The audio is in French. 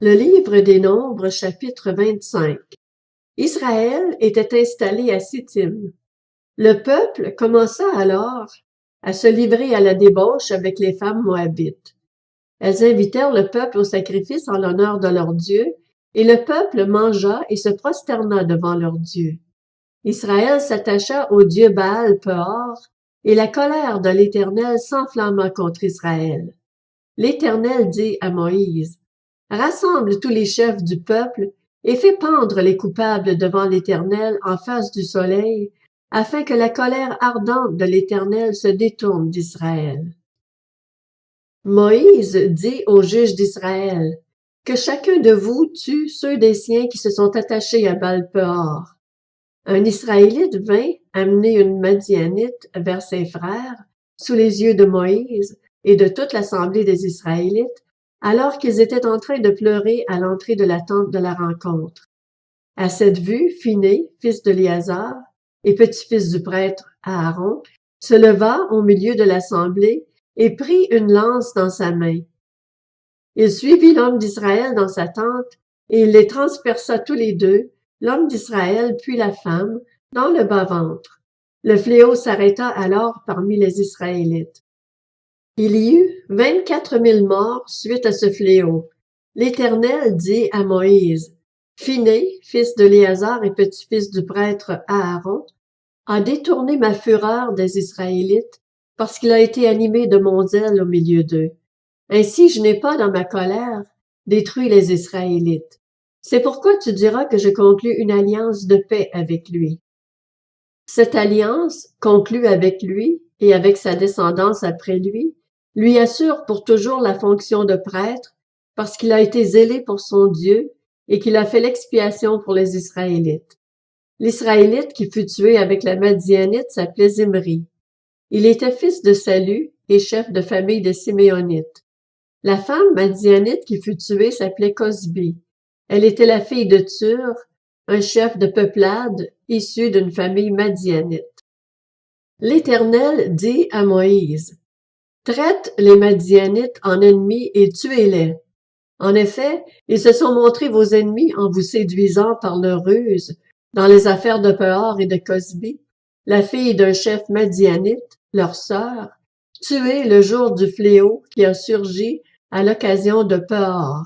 Le livre des Nombres, chapitre 25. Israël était installé à Sittim. Le peuple commença alors à se livrer à la débauche avec les femmes moabites. Elles invitèrent le peuple au sacrifice en l'honneur de leur Dieu, et le peuple mangea et se prosterna devant leur Dieu. Israël s'attacha au Dieu Baal-Peor, et la colère de l'Éternel s'enflamma contre Israël. L'Éternel dit à Moïse: Rassemble tous les chefs du peuple et fais pendre les coupables devant l'Éternel en face du soleil, afin que la colère ardente de l'Éternel se détourne d'Israël. Moïse dit aux juges d'Israël: Que chacun de vous tue ceux des siens qui se sont attachés à Baal-Peor. Un Israélite vint amener une Madianite vers ses frères, sous les yeux de Moïse et de toute l'assemblée des Israélites, alors qu'ils étaient en train de pleurer à l'entrée de la tente de la rencontre. À cette vue, Phiné, fils d'Éléazar et petit-fils du prêtre Aaron, se leva au milieu de l'assemblée et prit une lance dans sa main. Il suivit l'homme d'Israël dans sa tente, et il les transperça tous les deux, l'homme d'Israël puis la femme, dans le bas-ventre. Le fléau s'arrêta alors parmi les Israélites. Il y eut 24 000 morts suite à ce fléau. L'Éternel dit à Moïse: Phiné, fils d'Éléazar et petit-fils du prêtre Aaron, a détourné ma fureur des Israélites, parce qu'il a été animé de mon zèle au milieu d'eux. Ainsi je n'ai pas, dans ma colère, détruit les Israélites. C'est pourquoi tu diras que je conclus une alliance de paix avec lui. Cette alliance, conclue avec lui et avec sa descendance après lui assure pour toujours la fonction de prêtre, parce qu'il a été zélé pour son Dieu et qu'il a fait l'expiation pour les Israélites. L'Israélite qui fut tué avec la Madianite s'appelait Zimri. Il était fils de Salu et chef de famille de Siméonites. La femme Madianite qui fut tuée s'appelait Cosbi. Elle était la fille de Tur, un chef de peuplade issu d'une famille madianite. L'Éternel dit à Moïse: Traite les Madianites en ennemis et tuez-les. En effet, ils se sont montrés vos ennemis en vous séduisant par leur ruse dans les affaires de Peor et de Cosbi, la fille d'un chef madianite, leur sœur, tuée le jour du fléau qui a surgi à l'occasion de Peor.